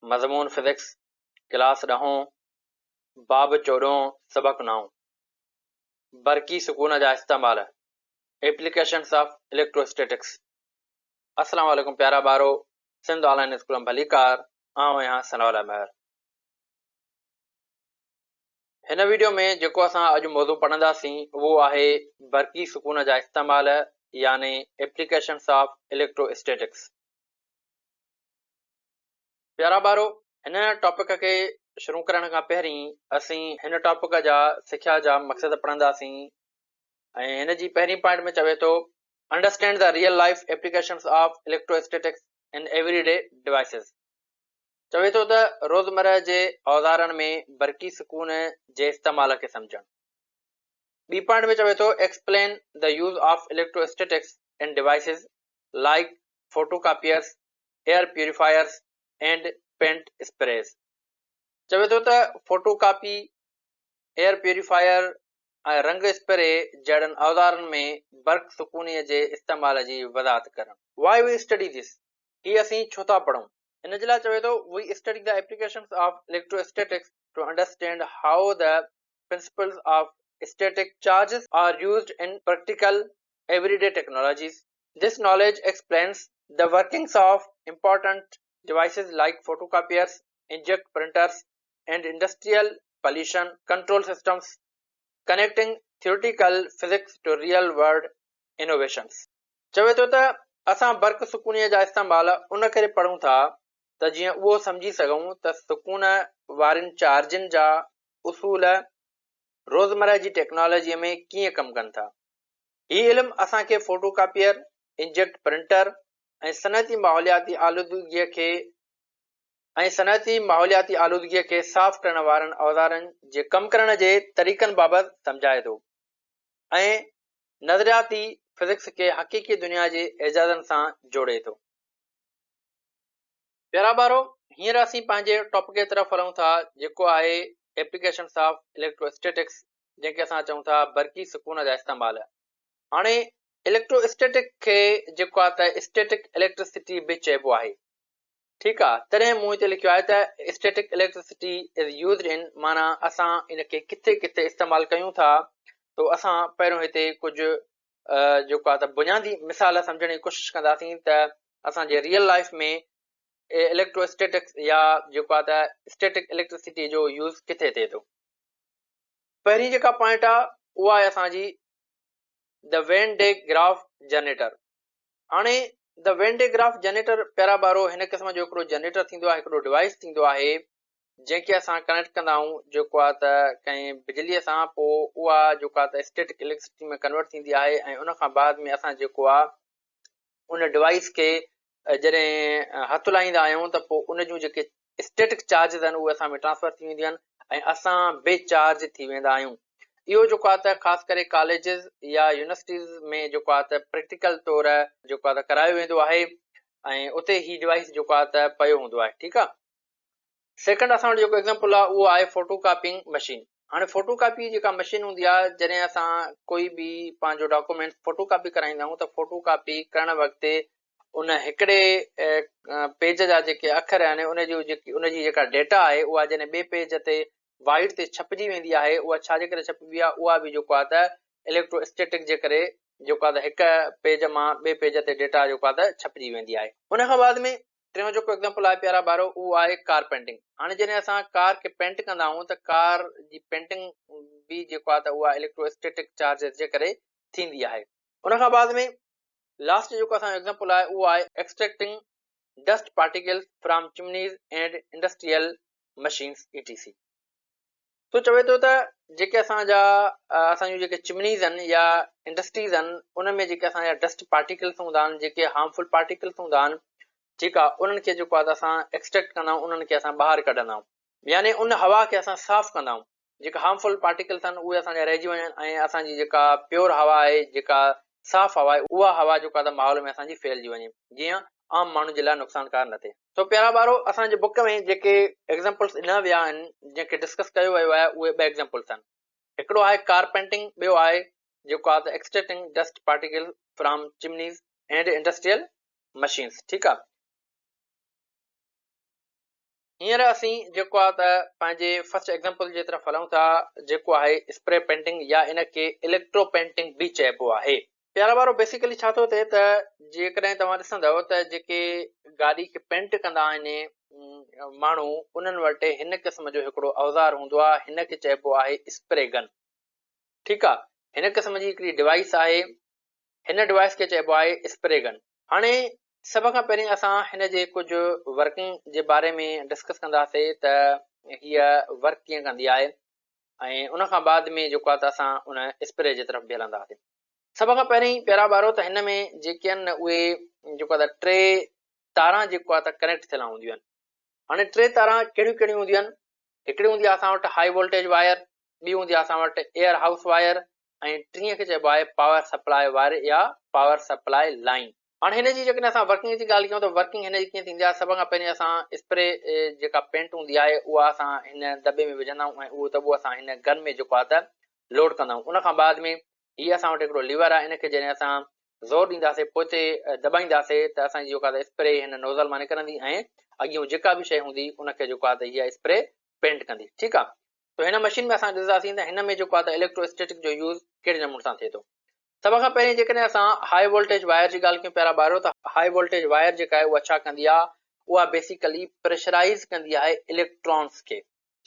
मज़मून physics class 10 बाब 14 सबक 9 बरकी सुकून जा इस्तेमाल एप्लीकेशंस ऑफ इलेक्ट्रोस्टैटिक्स। अस्सलाम वालेकुम प्यारा ॿारो, सिंध ऑनलाइन स्कूल में भलीकार आऊं यहाँ सनाउल्ला महर। हिन वीडियो में जेको असां अॼु मौज़ू पढ़ंदासीं उहो आहे बरकी सुकून जा इस्तेमाल यानी एप्लीकेशंस ऑफ इलेक्ट्रोस्टैटिक्स। प्यारा ॿारो, हिन टॉपिक खे शुरू करण खां पहिरीं असीं हिन टॉपिक जा सिख्या जा मक़सद पढ़ंदासीं ऐं हिन जी पहिरीं पॉइंट में चवे थो understand the real life applications of electrostatics in everyday devices. चवे थो त रोज़मर्रा जे औज़ारनि में बरकी सुकून जे इस्तेमाल खे सम्झणु। ॿी पॉइंट में चवे थो explain the use of electrostatics in devices like photocopiers, air purifiers and paint sprays. चवे थो त फोटोकॉपी, एयर प्यूरिफायर ऐं रंग स्प्रे जहिड़नि औज़ारनि में बर्क़ सुकूनीअ जे इस्तेमाल जी वज़ाहत करणु। वाई वी स्टडी दिस, हीअ असीं छो था पढ़ूं? इन जे लाइ चवे थो we study the applications of electrostatics to understand how the principles of static charges are used in practical everyday technologies. This knowledge explains the workings of important devices like photocopiers, inkjet printers, and industrial pollution control systems, connecting theoretical physics to real world innovations. चवे थो त असां बर्क़ सुकूनीअ जा इस्तेमाल उन करे पढ़ूं था त जीअं उहो सम्झी सघूं त सुकून वारनि चार्जनि जा उसूल रोज़मर्रा जी टेक्नोलॉजीअ में कीअं कमु कनि था। हीउ इल्मु असांखे फोटोकॉपियर, इंकजेट प्रिंटर ऐं सनअती माहौलियाती आलूदगीअ खे साफ़ करण वारनि औज़ारनि जे कमु करण जे तरीक़नि बाबति सम्झाए थो ऐं नज़रियाती फिज़िक्स खे हक़ीक़ी दुनिया जे एजाज़नि सां जोड़े थो। प्यारा ॿारो, हींअर असीं पंहिंजे टॉपिक जे तरफ़ हलूं था जेको आहे एप्लीकेशंस ऑफ इलेक्ट्रोस्टैटिक्स, जंहिंखे असां चऊं था बरकी सुकून जा इस्तेमाल। हाणे इलेक्ट्रोस्टैटिक खे जेको आहे त स्टैटिक इलेक्ट्रिसिटी बि चइबो आहे, ठीकु आहे। तॾहिं मूं हिते लिखियो आहे त स्टैटिक इलेक्ट्रिसिटी इज़ यूज़्ड इन, माना असां इनखे किथे किथे इस्तेमालु कयूं था। तो असां पहिरियों हिते कुझु जेको आहे त बुनियादी मिसाल सम्झण जी कोशिशि कंदासीं त असांजे रियल लाइफ में इलेक्ट्रोस्टैटिक्स या जेको आहे त स्टैटिक इलेक्ट्रिसिटी जो यूज़ किथे थिए थो। पहिरीं जेका पॉइंट आहे उहा आहे असांजी the Van de Graaff generator. हाणे the Van de Graaff generator प्यारा ॿारो हिन क़िस्म जो हिकिड़ो जनरेटर थींदो आहे, हिकिड़ो डिवाइस थींदो आहे जंहिंखे असां कनेक्ट कंदा आहियूं जेको आहे त कंहिं बिजलीअ सां, पोइ उहा जेको आहे त स्टैटिक इलेक्ट्रिसिटी में कन्वर्ट थींदी आहे ऐं उन खां बाद में असां जेको आहे उन डिवाइस खे जॾहिं हथु लाहींदा आहियूं त पोइ उन जूं जेके स्टैटिक चार्जिस आहिनि उहे असां में ट्रांसफर थी वेंदियूं आहिनि ऐं असां बेचार्ज थी वेंदा आहियूं। इहो जेको आहे त ख़ासि करे कॉलेजिस या यूनिवर्सिटीज़ में जेको आहे त प्रैक्टिकल तौरु जेको आहे त करायो वेंदो आहे ऐं उते ही डिवाइस जेको आहे त पियो हूंदो आहे, ठीकु आहे। सेकेंड असां वटि जेको एग्ज़ाम्पल आहे उहो आहे फोटोकॉपिंग मशीन। हाणे फोटोकॉपी जेका मशीन हूंदी आहे, जॾहिं असां कोई बि पंहिंजो डॉक्यूमेंट फोटोकॉपी कराईंदा आहियूं त फोटोकॉपी करण वक़्तु उन हिकिड़े पेज जा जेके अखर आहिनि उनजी जेका डेटा आहे उहा जॾहिं ॿिए पेज ते वाइट ते छपिजी वेंदी आहे, उहा छाजे करे छपिबी आहे, उहा बि जेको आहे त इलेक्ट्रोस्टैटिक जे करे जेको आहे त हिकु पेज मां ॿिए पेज ते डेटा जेको आहे त छपिजी वेंदी आहे। उन खां बाद में टियों जेको एग्ज़ाम्पल आहे प्यारा ॿारो उहो आहे कार पेंटिंग। हाणे जॾहिं असां कार खे पेंट कंदा आहियूं त कार जी पेंटिंग बि जेको आहे त उहा इलेक्ट्रोस्टैटिक चार्जिस जे करे थींदी आहे। उन खां बाद में लास्ट जेको असांजो एग्ज़ाम्पल आहे उहो आहे extracting dust particles from chimneys and industrial machines ETC। तो चवे थो त जेके असांजूं जेके चिमनीज़ आहिनि या इंडस्ट्रीज़ आहिनि उन में जेके असांजा डस्ट पार्टिकल्स हूंदा आहिनि, जेके हार्मफुल पार्टिकल्स हूंदा आहिनि, ठीकु आहे, उन्हनि खे जेको आहे त असां एक्सट्रैक्ट कंदा आहियूं, उन्हनि खे असां ॿाहिरि कढंदा आहियूं, यानी उन हवा खे असां साफ़ु कंदा आहियूं। जेका हार्मफुल पार्टिकल्स आहिनि उहे असांजा रहिजी वञनि ऐं असांजी जेका प्योर हवा आहे, जेका साफ़ हवा आहे, उहा हवा जेको आहे त माहौल में असांजी फैलिजी वञे, जीअं आम माण्हू जे लाइ नुक़सानकार न थिए। तो प्यारा ॿारो, असांजे बुक में जेके एग्ज़ाम्पल्स ॾिना विया आहिनि, जंहिंखे डिस्कस कयो वियो आहे, उहे ॿ एग्ज़ाम्पल्स आहिनि। हिकिड़ो आहे कार पेंटिंग, ॿियो आहे जेको आहे त extracting dust particle from chimneys and industrial machines, ठीकु आहे। हींअर असीं जेको आहे त पंहिंजे फर्स्ट एग्ज़ाम्पल जे तरफ़ हलूं था, जेको आहे स्प्रे पेंटिंग या इनखे इलेक्ट्रो पेंटिंग बि चइबो आहे। प्यारा वारो बेसिकली छा थो थिए त जेकॾहिं तव्हां ॾिसंदव त जेके गाॾी खे पेंट कंदा आहिनि माण्हू, उन्हनि वटि हिन क़िस्म जो हिकिड़ो औज़ार हूंदो आहे, हिनखे चइबो आहे स्प्रे गन। ठीकु आहे, हिन क़िस्म जी हिकिड़ी डिवाइस आहे, हिन डिवाइस खे चइबो आहे स्प्रे गन। हाणे सभ खां पहिरीं असां हिन जे कुझु वर्किंग जे बारे में डिस्कस कंदासीं त हीअ वर्क कीअं कंदी आहे, ऐं उन खां बाद में जेको आहे त असां उन स्प्रे जे तरफ़ बि हलंदासीं। सभ खां पहिरीं प्यारा ॿारो त हिन में जेके आहिनि उहे जेको आहे त 3 तारां जेको आहे त कनेक्ट थियल हूंदियूं आहिनि। हाणे 3 तारां कहिड़ियूं कहिड़ियूं हूंदियूं आहिनि? हिकिड़ी हूंदी आहे असां वटि हाई वोल्टेज वायर, ॿी हूंदी आहे असां वटि एयर हाउस वायर, ऐं टीं खे चइबो आहे पावर सप्लाई वायर या पावर सप्लाई लाइन। हाणे हिन जी जेकॾहिं असां वर्किंग जी ॻाल्हि कयूं त वर्किंग हिन जी कीअं थींदी आहे? सभ खां पहिरीं असां स्प्रे जेका पेंट हूंदी आहे उहा असां हिन दॿे में विझंदा आहियूं, ऐं उहो दॿो असां हिन गन में जेको आहे त लोड कंदा आहियूं। उन खां बाद में हीअ असां वटि हिकिड़ो लीवर आहे, इनखे जॾहिं असां ज़ोर ॾींदासीं, पोइ दॿाईंदासीं त असांजी जेको आहे त स्प्रे हिन नोज़ल मां निकिरंदी, ऐं अॻियूं जेका बि शइ हूंदी उनखे जेको आहे त हीअ स्प्रे पेंट कंदी। ठीकु आहे, त हिन मशीन में असां ॾिसंदासीं त हिन में जेको आहे त इलेक्ट्रोस्टैटिक जो यूज़ कहिड़े नमूने सां थिए थो। सभ खां पहिरीं जेकॾहिं असां हाई वोल्टेज वायर जी ॻाल्हि कयूं प्यारा ॿारो, त हाई वोल्टेज वायर जेका आहे उहा छा कंदी आहे? उहा बेसिकली प्रेशराइज़ कंदी आहे इलेक्ट्रॉन्स खे।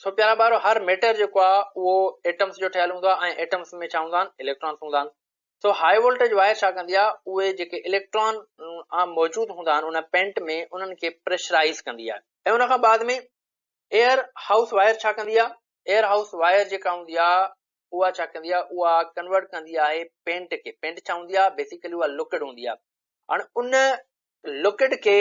सो प्यारा ॿारो, हर मैटर जेको आहे उहो एटम्स जो ठहियल हूंदो आहे, ऐं एटम्स में छा हूंदा आहिनि? इलेक्ट्रॉन्स हूंदा आहिनि। सो हाई वोल्टेज वायर छा कंदी आहे? उहे जेके इलेक्ट्रॉन मौजूदु हूंदा आहिनि उन पेंट में, उन्हनि खे प्रेशराइज़ कंदी आहे। ऐं उन खां बाद में एयर हाउस वायर छा कंदी आहे? एयर हाउस वायर जेका हूंदी आहे उहा छा कंदी आहे? उहा कन्वर्ट कंदी आहे पेंट खे। पेंट छा हूंदी आहे? बेसिकली उहा लिक्विड हूंदी आहे। हाणे उन लिक्विड खे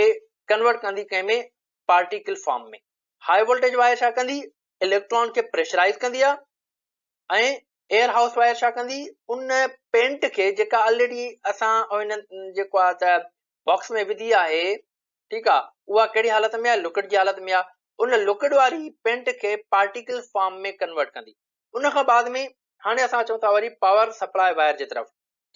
कन्वर्ट कंदी कंहिंमें? पार्टिकल फॉर्म में। हाई वोल्टेज वायर छा कंदी? इलेक्ट्रॉन खे प्रेशराइज़ कंदी आहे। ऐं एयर हाउस वायर छा कंदी? उन पेंट खे जेका ऑलरेडी असां हिन जेको आहे त बॉक्स में विधी आहे, ठीकु आहे, उहा कहिड़ी हालत में आहे? लिक्विड जी हालत में आहे। उन लिक्विड वारी पेंट खे पार्टिकल फॉर्म में कन्वर्ट कंदी। उन खां बाद में हाणे असां अचूं था वरी पावर सप्लाई वायर जे तरफ़।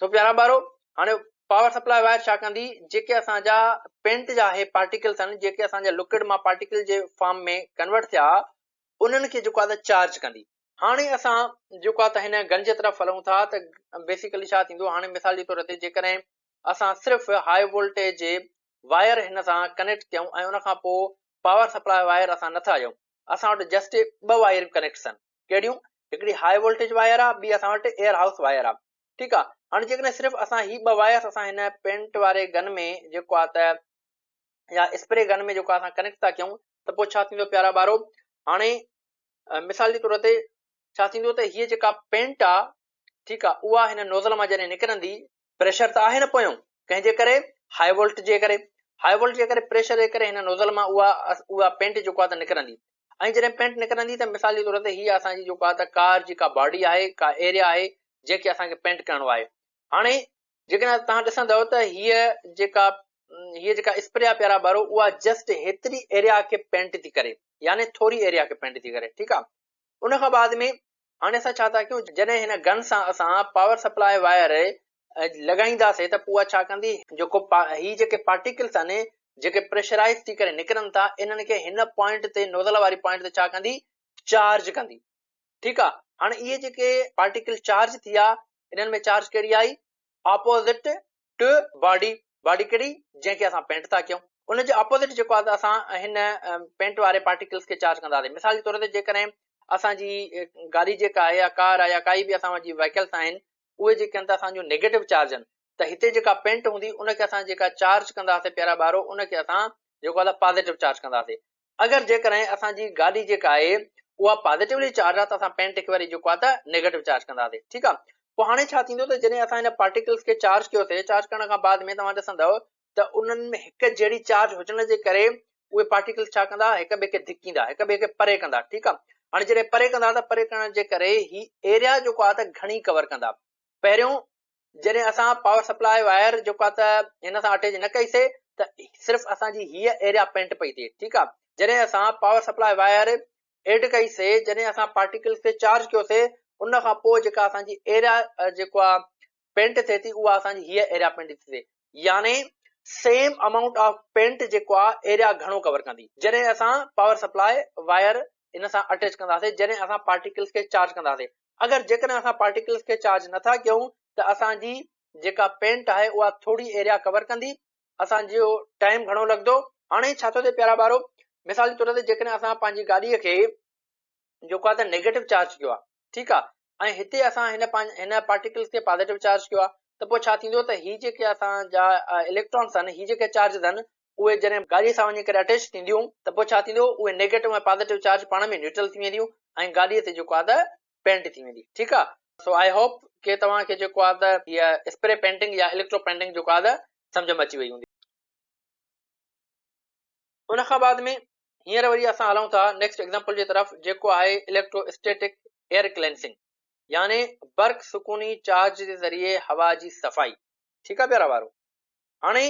सो प्यारा ॿारो, हाणे पावर सप्लाई वायर छा कंदी? जेके असांजा पेंट जा हे पार्टिकल्स आहिनि, जेके असांजा लिक्विड मां पार्टिकल जे फॉर्म में कन्वर्ट थिया, उन्हनि खे जेको आहे त चार्ज कंदी। हाणे असां जेको आहे त हिन गन जे तरफ़ हलूं था त बेसिकली छा थींदो? हाणे मिसाल जे तौर ते जेकॾहिं असां सिर्फ़ु हाई वोल्टेज वायर हिन सां कनेक्ट कयूं, ऐं उन खां पोइ पावर सप्लाई वायर असां नथा ॾियूं, असां वटि जस्ट 2 वायर कनेक्ट आहिनि। कहिड़ियूं? हिकिड़ी हाई वोल्टेज वायर आहे, ॿी असां वटि एयर हाउस वायर आहे। ठीकु आहे, हाणे जेकॾहिं सिर्फ़ु असां ही 2 वायर असां हिन पेंट वारे गन में जेको आहे त या स्प्रे गन में जेको असां कनेक्ट था कयूं, त पोइ छा थींदो प्यारा ॿारो? हाणे मिसाल जे तौर ते छा थींदो त हीअ जेका पेंट आहे, ठीकु आहे, उहा हिन नोज़ल मां जॾहिं निकिरंदी, प्रेशर त आहे न पोयों कंहिंजे करे? हाई वोल्टेज जे करे। हाई वोल्टेज जे करे, प्रेशर जे करे हिन नोज़ल मां उहा पेंट जेको आहे त निकिरंदी। ऐं जॾहिं पेंट निकिरंदी त मिसाल जे तौर ते हीअ असांजी जेको आहे त कार जी का बॉडी आहे, का एरिया आहे जेके असांखे पेंट करणो आहे। हाणे जेकॾहिं तव्हां ॾिसंदव त हीअ जेका स्प्रे आहे प्यारा ॿारो, उहा जस्ट हेतिरी एरिया खे पेंट थी करे, यानी थोरी एरिया खे पेंट थी करे। ठीकु आहे, उन खां बाद में हाणे असां छा था कयूं? जॾहिं हिन गन सां असां पावर सप्लाई वायर लॻाईंदासीं त पोइ छा कंदी? जेको ही जेके पार्टिकल्स आहिनि जेके प्रेशराइज़ थी करे निकिरनि था, इन्हनि खे हिन पॉइंट ते, नोज़ल वारी पॉइंट ते छा कंदी? चार्ज कंदी। ठीकु आहे, हाणे इहे जेके पार्टिकल चार्ज थिया, इन्हनि में चार्ज कहिड़ी आई? Opposite to body. बॉडी कहिड़ी? जंहिंखे असां पेंट था कयूं, उन जे ऑपोज़िट जेको आहे त असां हिन पेंट वारे पार्टिकल्स खे चार्ज कंदासीं। मिसाल जे तौर ते जेकॾहिं असांजी गाॾी जेका आहे या कार आहे या काई बि असां वटि व्हीकल्स आहिनि, उहे जेके आहिनि त असांजो नेगेटिव चार्ज आहिनि, त हिते जेका पेंट हूंदी उनखे असां जेका चार्ज कंदासीं प्यारा ॿारो, उनखे असां जेको आहे पॉज़िटिव चार्ज कंदासीं। अगरि जेकॾहिं असांजी गाॾी जेका आहे उहा पॉज़िटिवली चार्ज आहे, त असां पेंट खे वरी जेको आहे त नेगेटिव चार्ज कंदासीं। ठीकु आहे, पोइ हाणे छा थींदो त जॾहिं असां हिन पार्टिकल्स खे चार्ज कयोसीं, चार्ज करण खां बाद में तव्हां ॾिसंदव त उन्हनि में हिकु जहिड़ी चार्ज हुजण जे करे उहे पार्टिकल्स छा कंदा? हिक ॿिए खे धिकींदा, हिक ॿिए खे परे कंदा। ठीकु आहे, हाणे जॾहिं परे कंदा त परे करण जे करे ही एरिया जेको आहे त घणी कवर कंदा। पहिरियों जॾहिं असां पावर सप्लाई वायर जेको आहे त हिन सां अटैच न कईसीं त सिर्फ़ु असांजी हीअ एरिया पेंट पई थिए। ठीकु आहे, जॾहिं असां पावर सप्लाई वायर एड कईसीं, जॾहिं असां पार्टिकल्स खे चार्ज कयोसीं, उन खां पोइ जेका असांजी एरिया जेको आहे पेंट थिए थी, उहा असांजी हीअ एरिया पेंट थी थिए। यानी सेम अमाउंट ऑफ पेंट जेको आहे एरिया घणो कवर कंदी जॾहिं असां पावर सप्लाई वायर इन सां अटैच कंदासीं, जॾहिं असां पार्टिकल्स खे चार्ज कंदासीं। अगरि जेकॾहिं असां पार्टिकल्स खे चार्ज नथा कयूं त असांजी जेका पेंट आहे उहा थोरी एरिया कवर कंदी, असांजो टाइम घणो लॻंदो। हाणे छा थो थिए प्यारा ॿारो, मिसाल जे तौर ते जेकॾहिं असां पंहिंजी गाॾीअ खे जेको आहे त नेगेटिव चार्ज कयो आहे, ठीकु आहे, ऐं हिते असां हिन पार्टिकल्स खे पॉज़िटिव चार्ज कयो आहे, त पोइ छा थींदो त ही जेके असांजा इलेक्ट्रॉन्स आहिनि, ही जेके चार्जिस आहिनि, उहे जॾहिं गाॾीअ सां वञी करे अटैच थींदियूं त पोइ छा थींदो, उहे नेगेटिव ऐं पॉज़िटिव चार्ज पाण में न्यूट्रल थी वेंदियूं ऐं गाॾीअ ते जेको आहे त पेंट थी वेंदी। ठीकु आहे। सो आई होप कि तव्हांखे जेको आहे त इहा स्प्रे पेंटिंग या इलेक्ट्रो पेंटिंग जेको आहे त सम्झ में अची वई हूंदी। उन खां बाद में हींअर वरी असां हलूं था नेक्स्ट एग्ज़ाम्पल जे तरफ़, जेको आहे इलेक्ट्रोस्टैटिक एयर क्लेंसिंग, यानी बर्क़ सुकूनी चार्ज जे ज़रिए हवा जी सफ़ाई। ठीकु आहे प्यारा ॿारो। हाणे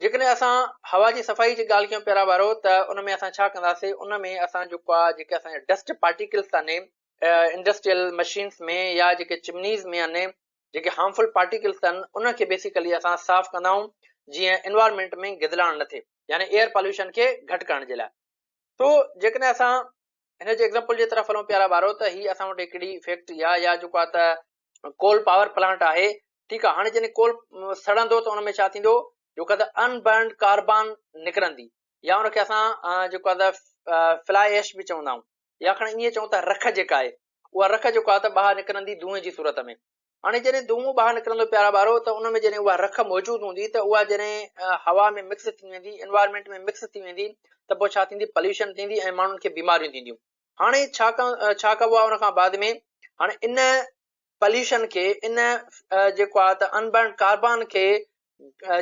जेकॾहिं असां हवा जी सफ़ाई जी ॻाल्हि कयूं प्यारा ॿारो, त उन में असां छा कंदासीं, उन में असां जेको आहे जेके असांजा डस्ट पार्टिकल्स आहिनि इंडस्ट्रियल मशीन्स में या जेके चिमनीज़ में आहिनि, जेके हार्मफुल पार्टिकल्स आहिनि, उनखे बेसिकली असां साफ़ कंदा आहियूं जीअं एनवायरमेंट में गिदलाइण न थिए, यानी एयर पॉल्यूशन खे घटि करण जे लाइ। तो जेकॾहिं असां हिन जे एग्ज़ाम्पल जे तरफ़ हलूं प्यारा ॿारो, त ही असां वटि हिकिड़ी फैक्ट्री आहे या जेको आहे त कोल पावर प्लांट आहे। ठीकु आहे। हाणे जॾहिं कोल सड़ंदो त उन में छा थींदो, जेको आहे त अनबर्न्ड कार्बन निकिरंदी, या उनखे असां जेको आहे त फ्लाई एश बि चवंदा आहियूं, या खणी ईअं चऊं त रख जेका आहे, उहा रख जेको आहे त ॿाहिरि निकिरंदी धुएं जी सूरत में। हाणे जॾहिं धुओं ॿाहिरि निकिरंदो प्यारा ॿारो, त उन में जॾहिं उहा रख मौजूदु हूंदी त उहा जॾहिं हवा में मिक्स थी वेंदी, एनवायरमेंट में मिक्स थी वेंदी, त पोइ छा थींदी, पॉल्यूशन थींदी ऐं माण्हुनि खे बीमारियूं थींदियूं। हाणे छा कबो आहे उन खां बाद में, हाणे इन पॉल्यूशन खे, इन जेको आहे त अनबर्न कार्बन खे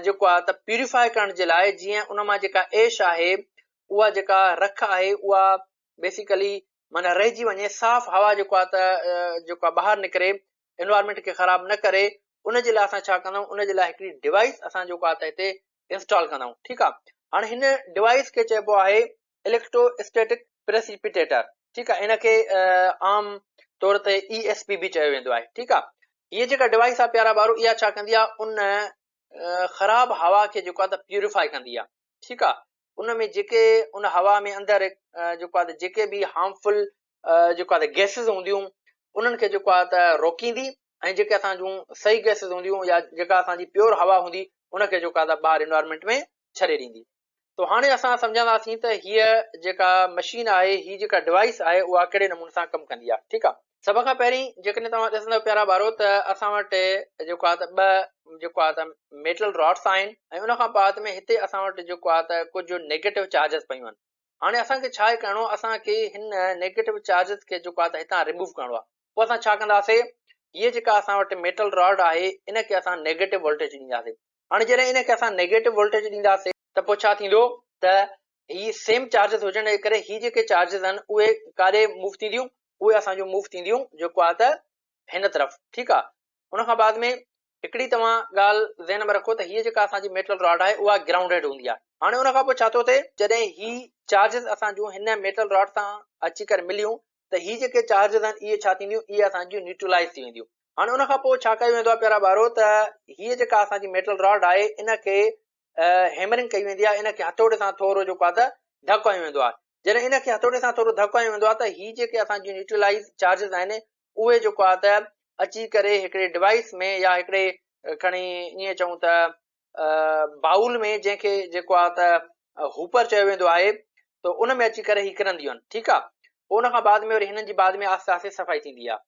जेको आहे त प्यूरिफाई करण जे लाइ, जीअं उन मां जेका एश आहे, उहा जेका रख आहे, उहा बेसिकली माना रहिजी वञे, साफ़ हवा जेको आहे त जेको आहे ॿाहिरि निकिरे, एनवायरमेंट खे ख़राब न करे, उन जे लाइ असां छा कंदा आहियूं, उन जे लाइ हिकिड़ी डिवाइस असां जेको आहे त हिते इंस्टॉल कंदा आहियूं। ठीकु आहे। हाणे हिन डिवाइस खे चइबो आहे इलेक्ट्रोस्टैटिक प्रेसिपिटेटर। ठीकु आहे। इनखे आम तौर ते ESP बि चयो वेंदो आहे। ठीकु आहे। हीअ जेका डिवाइस आहे प्यारा ॿारो, इहा छा कंदी आहे, उन ख़राब हवा खे जेको आहे त प्यूरिफाई कंदी आहे। ठीकु आहे। उन में जेके उन हवा में अंदरि जेको आहे त जेके बि हार्मफुल जेको आहे त गैसिस हूंदियूं, उन्हनि खे जेको आहे त रोकींदी, ऐं जेके असां जूं सही गैसिस हूंदियूं या जेका असांजी प्योर हवा हूंदी, उनखे जेको आहे त ॿाहिरि एनवायरमेंट में छॾे ॾींदी। तो हाणे असां सम्झंदासीं त हीअ जेका मशीन आहे, हीअ जेका डिवाइस आहे, उहा कहिड़े नमूने सां कमु कंदी आहे। ठीकु आहे। सभ खां पहिरीं जेकॾहिं तव्हां ॾिसंदव प्यारा ॿारो, त असां वटि जेको आहे त ॿ जेको आहे त मेटल रॉड्स आहिनि, ऐं उन खां बाद में हिते असां वटि जेको आहे त कुझु नेगेटिव चार्जिस पयूं आहिनि। हाणे असांखे छा आहे करिणो, असांखे हिन नेगेटिव चार्जिस खे जेको आहे त हितां रिमूव करिणो आहे। पोइ असां छा कंदासीं, हीअ जेका असां वटि मेटल रॉड आहे, इनखे असां नेगेटिव वोल्टेज ॾींदासीं। हाणे जॾहिं इनखे असां नेगेटिव वोल्टेज ॾींदासीं, त पोइ छा थींदो त ही सेम चार्जिस हुजण जे करे ही जेके चार्जिस आहिनि, उहे काॾे मूव थींदियूं, उहे असांजो मूव थींदियूं जेको आहे त हिन तरफ़। ठीकु आहे। उन खां बाद में हिकिड़ी तव्हां ॻाल्हि ज़हन में रखो त हीअ जेका असांजी मेटल रॉड आहे, उहा ग्राउंडेड हूंदी आहे। हाणे उन खां पोइ छा थो थिए, जॾहिं ही चार्जिस असां जूं हिन मेटल रॉड सां अची करे मिलियूं, त ही जेके चार्जिस आहिनि, इहे छा थींदियूं, इहे असांजियूं न्यूट्रलाइज़ थी वेंदियूं। हाणे उन खां पोइ छा कयो वेंदो आहे प्यारा ॿारो, त हीअ जेका असांजी मेटल रॉड आहे, इनखे हैमरिंग कई वेंदी आहे, इनखे हथोड़े सां थोरो जेको आहे त धको हयो वेंदो आहे। जॾहिं इनखे हथोड़े सां थोरो धको हयो वेंदो आहे, त ही जेके असांजी न्यूट्रलाइज़ चार्जिस आहिनि, उहे जेको आहे त अची करे हिकिड़े डिवाइस में या हिकिड़े खणी ईअं चऊं त बाउल में, जंहिंखे जेको आहे त हूपर चयो वेंदो आहे, त उन में अची करे ही किरंदियूं आहिनि। ठीकु आहे। पोइ उन खां बाद में वरी हिननि जी बाद में आस्ते आस्ते सफ़ाई थींदी आहे।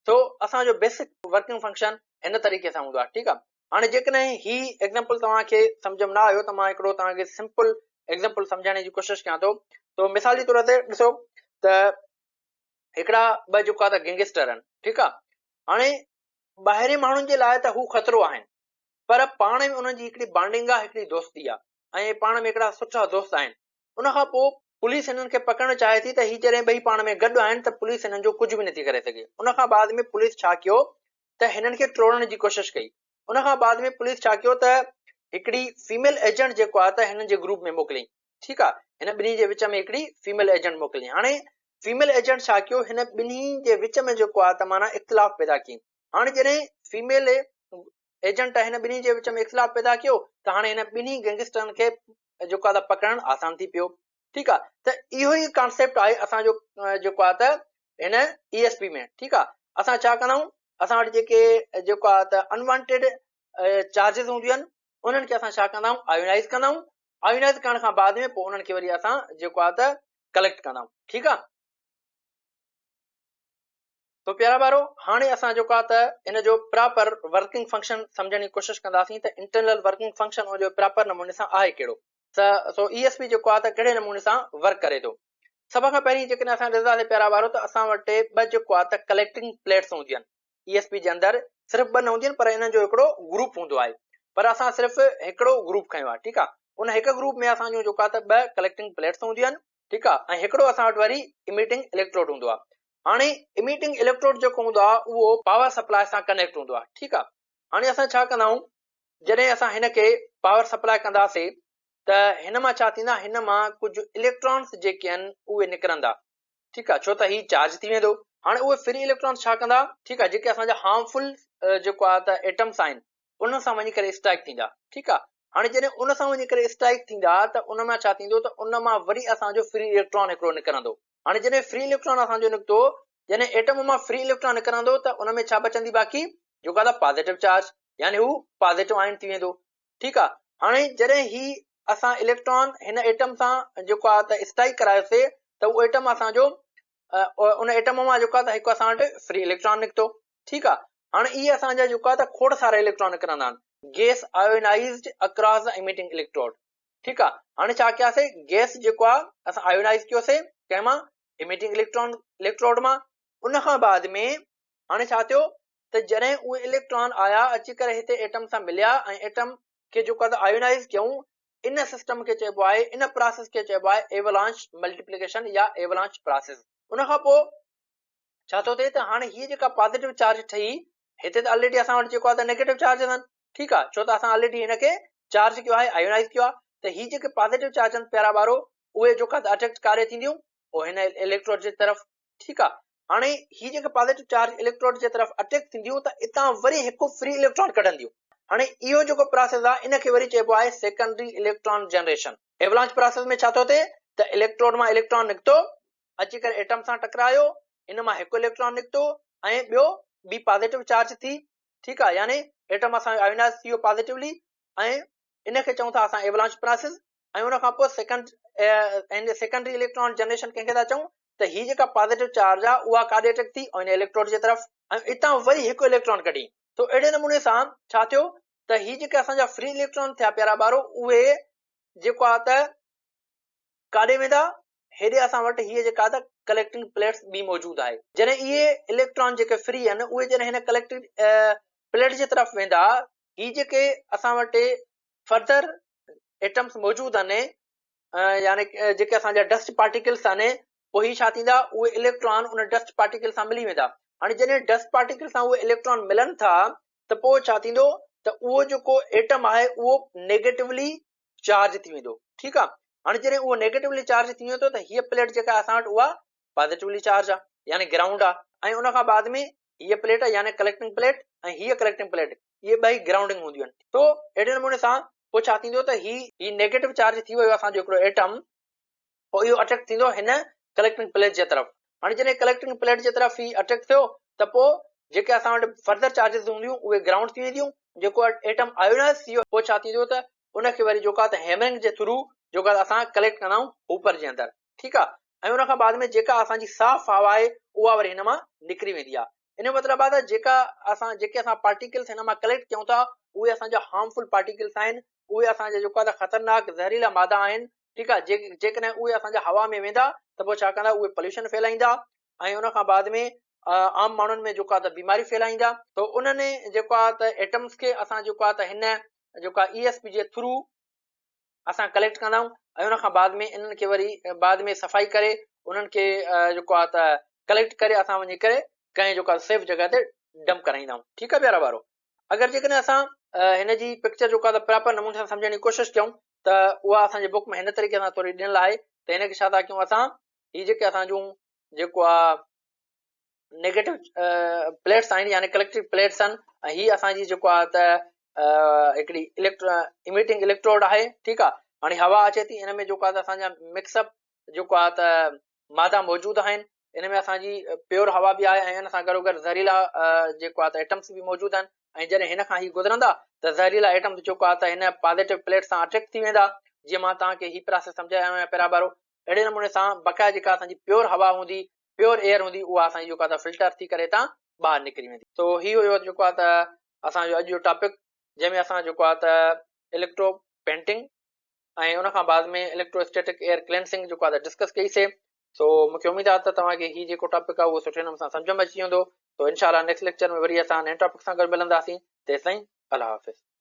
तो असांजो बेसिक वर्किंग फंक्शन हिन तरीक़े सां हूंदो आहे। ठीकु आहे। हाणे जेकॾहिं ही एग्ज़ाम्पल तव्हांखे सम्झ में न आयो, त मां हिकिड़ो तव्हांखे सिंपल एग्ज़ाम्पल सम्झाइण जी कोशिशि कयां थो। तो मिसाल जे तौर ते ॾिसो त हिकिड़ा ॿ जेको आहे त गैंगस्टर आहिनि। ठीकु आहे। हाणे ॿाहिरें माण्हुनि जे लाइ त हू ख़तरो आहिनि, पर पाण में उन्हनि जी हिकिड़ी बॉन्डिंग आहे, हिकिड़ी दोस्ती आहे, ऐं पाण में हिकिड़ा सुठा दोस्त आहिनि। उन खां पोइ पुलिस हिननि खे पकड़णु चाहे थी, त ही जॾहिं ॿई पाण में गॾु आहिनि, त पुलिस हिननि जो कुझु बि नथी करे सघे। उन खां बाद में पुलिस छा कयो, त हिननि खे टोड़ण जी कोशिशि कई। उन खां बाद में पुलिस छा कयो, त हिकिड़ी फीमेल एजेंट जेको आहे त हिननि जे ग्रुप में मोकिलियईं। ठीकु आहे। हिन ॿिन्ही जे विच में हिकिड़ी फीमेल एजेंट मोकिलियईं। हाणे फीमेल एजेंट छा कयो, हिन ॿिन्ही जे विच में जेको आहे त माना इख़्तिलाफ़ पैदा कयईं। हाणे जॾहिं फीमेल एजेंट हिन ॿिन्ही जे विच में इख़्तिलाफ़ पैदा कयो त हाणे हिन ॿिन्ही गैंगस्टरनि खे जेको आहे त पकड़णु आसान थी पियो। ठीकु आहे, त इहो ई कॉन्सेप्ट आहे असांजो जेको आहे त हिन ESP में। ठीकु आहे, असां छा कंदा आहियूं, असां वटि जेको आहे त अनवांटेड चार्जिस हूंदियूं आहिनि उन्हनि खे असां छा कंदा आहियूं, आयोनाइज़ कंदा आहियूं। आयोनाइज़ करण खां बाद में पोइ उन्हनि खे वरी असां जेको आहे त कलेक्ट कंदा आहियूं। ठीकु आहे, तो प्यारा ॿारो हाणे असां जेको आहे त इन जो प्रॉपर वर्किंग फंक्शन सम्झण जी कोशिशि कंदासीं त इंटरनल वर्किंग फंक्शन उन जो प्रॉपर नमूने सां आहे कहिड़ो। सो ESP जेको आहे त कहिड़े नमूने सां वर्क करे थो। सभ खां पहिरीं जेकॾहिं असां ॾिसंदासीं प्यारा ॿारो त असां वटि ॿ जेको आहे त कलेक्टिंग प्लेट्स हूंदियूं आहिनि। ESP जे अंदरि सिर्फ़ु ॿ न हूंदियूं आहिनि, पर इन्हनि जो हिकिड़ो ग्रुप हूंदो आहे। पर असां सिर्फ़ु हिकिड़ो ग्रुप खयो आहे। ठीकु आहे, उन हिकु ग्रुप में असांजो जेको आहे त ॿ कलेक्टिंग प्लेट्स हूंदियूं आहिनि। ठीकु आहे, ऐं हिकिड़ो असां वटि वरी इमिटिंग इलेक्ट्रोड हूंदो आहे। हाणे इमिटिंग इलेक्ट्रोड जेको हूंदो आहे उहो पावर सप्लाई सां कनेक्ट हूंदो आहे। ठीकु आहे, हाणे असां छा कंदा आहियूं, जॾहिं असां हिन खे पावर सप्लाई कंदासीं त हिन मां छा थींदा, हिन मां कुझु इलेक्ट्रॉन्स जेके आहिनि उहे निकिरंदा। ठीकु आहे, छो त हीउ चार्ज थी वेंदो। हाणे उहे फ्री इलेक्ट्रॉन्स छा कंदा, ठीकु आहे, जेके असांजा हार्मफुल जेको आहे त एटम्स आहिनि उन सां वञी करे स्ट्राइक थींदा। ठीकु आहे, हाणे जॾहिं उन सां वञी करे स्ट्राइक थींदा त उन मां छा थींदो त उन मां वरी असांजो फ्री इलेक्ट्रॉन हिकिड़ो निकिरंदो। हाणे जॾहिं फ्री इलेक्ट्रॉन असांजो निकितो, जॾहिं एटम मां फ्री इलेक्ट्रॉन निकिरंदो त उन में छा बचंदी बाक़ी, जेको आहे त पॉज़िटिव चार्ज, यानी हू पॉज़िटिव आयन थी वेंदो। ठीकु आहे, हाणे जॾहिं ही असां इलेक्ट्रॉन हिन एटम सां जेको आहे त स्ट्राइक करायोसीं त उहो एटम असांजो उन एटम मां जेको आहे त हिकु असां वटि फ्री इलेक्ट्रॉन निकितो। ठीकु आहे, हाणे इहे असांजा जेको आहे त खोड़ सारा इलेक्ट्रॉन निकिरंदा आहिनि, gas ionised across the emitting electrode. ठीकु आहे, हाणे छा कयासीं, गैस जेको आहे असां आयोनाइज़ कयोसीं कंहिंमां, इमिटिंग इलेक्ट्रोड मां। उन खां बाद में हाणे छा थियो त जॾहिं उहे इलेक्ट्रॉन आया अची करे हिते एटम सां मिलिया ऐं एटम खे जेको आहे त आयोनाइज़ कयूं, इन सिस्टम खे चइबो आहे, इन प्रोसेस खे चइबो आहे एवलांच मल्टीप्लिकेशन या एवलांच प्रोसेस। उन खां पोइ छा थो थिए त हाणे हीअ जेका पॉज़िटिव चार्ज ठही, हिते त ऑलरेडी असां वटि जेको आहे त नेगेटिव चार्ज आहिनि। ठीकु आहे, छो त असां ऑलरेडी हिन खे चार्ज कयो आहे, आयोनाइज़ कयो आहे। त हीअ जेके पॉज़िटिव चार्ज आहिनि प्यारा ॿारो, उहे जेका अट्रैक्ट कारे थींदियूं, पोइ हिन इलेक्ट्रोड जे तरफ़। ठीकु आहे, हाणे हीअ जेके पॉज़िटिव चार्ज इलेक्ट्रोड जे तरफ़ अट्रैक्ट थींदियूं त हितां वरी हिकु फ्री इलेक्ट्रॉन कढंदियूं। हाणे इहो जेको प्रोसेस आहे इन खे वरी चइबो आहे secondary electron generation. Avalanche process में छा थो थिए त इलेक्ट्रोड मां इलेक्ट्रॉन निकितो, अची करे एटम सां टकरायो, इन मां हिकु इलेक्ट्रॉन निकितो ऐं ॿियो ॿी पॉज़िटिव चार्ज थी। ठीकु आहे, यानी एटम असांजो आयोनाइज़ थी वियो पॉज़िटिवली, ऐं इन खे चऊं था असां एवलांच प्रोसेस। ऐं उन खां पोइ सेकेंडरी इलेक्ट्रॉन जनरेशन कंहिंखे था चऊं त हीअ जेका पॉज़िटिव चार्ज आहे उहा काॾे अटैक थी, ऐं इन इलेक्ट्रोड जे तरफ़, ऐं हितां वरी हिकु इलेक्ट्रॉन कढी। तो अहिड़े नमूने सां छा थियो त हीअ जेके असांजा फ्री इलेक्ट्रॉन थिया प्यारा ॿारो, उहे जेको आहे त काॾे वेंदा, हेॾे असां वटि हीअ जेका त कलेक्टिंग प्लेट्स बि मौजूद आहे। जॾहिं इहे इलेक्ट्रॉन जेके फ्री आहिनि उहे जॾहिं हिन कलेक्टिंग प्लेट जे तरफ़ वेंदा, हीअ जेके असां वटि फर्दर एटम्स मौजूद आहिनि, यानी जेके असांजा डस्ट पार्टिकल्स आहिनि, पोइ हीअ छा थींदा, उहे इलेक्ट्रॉन उन डस्ट पार्टिकल सां मिली वेंदा। हाणे जॾहिं डस्ट पार्टिकल सां उहे इलेक्ट्रॉन मिलनि था त पोइ छा थींदो त उहो जेको एटम आहे उहो नेगेटिवली चार्ज थी वेंदो। ठीकु आहे, हाणे जॾहिं उहो नेगेटिवली चार्ज थी वेंदो त हीअ प्लेट जेका असां वटि उहा पॉज़िटिवली चार्ज आहे, यानी ग्राउंड आहे। ऐं उन खां बाद में हीअ प्लेट यानी कलेक्टिंग प्लेट ऐं हीअ कलेक्टिंग प्लेट, इहे ॿई ग्राउंडिंग हूंदियूं आहिनि। तो अहिड़े नमूने सां पोइ छा थींदो त ही नेगेटिव चार्ज थी वियो असांजो हिकिड़ो एटम, पोइ इहो अटैक थींदो हिन कलेक्टिंग प्लेट जे तरफ़। हाणे जॾहिं कलेक्टिंग प्लेट जे तरफ़ ही अटैक थियो त पोइ जेके असां वटि फर्दर चार्जिस हूंदियूं उहे ग्राउंड थी वेंदियूं। जेको एटम आयोनाइज़ थी वियो, पोइ छा थींदो त उनखे वरी जेको आहे त हैमरिंग जे थ्रू जेको आहे असां कलेक्ट कंदा आहियूं ऊपर जे अंदरि। ठीकु आहे, ऐं उन खां बाद में जेका असांजी साफ़ हवा आहे उहा वरी हिन मां निकिरी वेंदी आहे। इन जो मतिलबु आहे त जेके असां पार्टिकल्स हिन मां कलेक्ट कयूं था उहे असांजा हार्मफुल पार्टिकल्स आहिनि, उहे असांजा जेको आहे त ख़तरनाक ज़हरीला मादा आहिनि। ठीकु आहे, जेकॾहिं उहे असांजा हवा में वेंदा त पोइ छा कंदा, उहे पॉल्यूशन फैलाईंदा, ऐं उन खां बाद में आम माण्हुनि में जेको आहे त बीमारी फैलाईंदा। त उन्हनि जेको आहे त एटम्स खे असां जेको आहे त हिन जेको आहे ESP जे थ्रू असां कलेक्ट कंदा आहियूं, ऐं उन खां बाद में इन्हनि खे वरी बाद में सफ़ाई करे उन्हनि खे जेको आहे त कलेक्ट करे असां वञी करे कंहिं जेको आहे सेफ जॻह ते डंप कराईंदा आहियूं। ठीकु आहे प्यारा ॿारो, अगरि जेकॾहिं असां हिन जी पिक्चर जेको आहे त प्रॉपर नमूने सां सम्झण जी कोशिशि कयूं त उहा असांजे बुक में हिन तरीक़े सां थोरी ॾिनल आहे। त हिनखे छा था कयूं असां, हीअ जेके असां जूं जेको आहे नेगेटिव प्लेट्स आहिनि यानी कलेक्टिव प्लेट्स आहिनि, ऐं हीअ असांजी जेको आहे त हिकिड़ी इमिटिंग इलेक्ट्रोड आहे, ठीकु आहे। हाणे हवा अचे थी, हिन में जेको आहे त असांजा मिक्सअप जेको आहे त मादा मौजूदु आहिनि। इन में असांजी प्योर हवा बि आहे ऐं हिन सां गॾोगॾु ज़हरीला जेको आहे त एटम्स बि मौजूदु आहिनि। ऐं जॾहिं हिन खां ही गुज़रंदा त ज़हरीला एटम्स जेको आहे त हिन पॉज़िटिव प्लेट सां अट्रैक्ट थी वेंदा। जीअं मां तव्हांखे ही प्रोसेस सम्झायो आहियां पहिरियां बारो। अहिड़े नमूने सां बक़ाया जेका असांजी प्योर हवा हूंदी, प्योर एयर हूंदी, उहा असांजी जेको आहे त फिल्टर थी करे हितां ॿाहिरि निकिरी वेंदी। सो ही हुयो जेको आहे त असांजो अॼु जो टॉपिक, जंहिंमें असां जेको आहे त इलेक्ट्रो पेंटिंग ऐं उन खां बाद में इलेक्ट्रोस्टैटिक एयर क्लेंसिंग जेको आहे त डिस्कस कईसीं। सो मूंखे उमेदु आहे त तव्हांखे ही जेको टॉपिक आहे उहो सुठे नमूने सां सम्झ में अची वेंदो। तो इनशाला नेक्स्ट लेक्चर में वरी असां नए टॉपिक सां गॾु मिलंदासीं। तेसिताईं अल्लाह हाफ़िज़।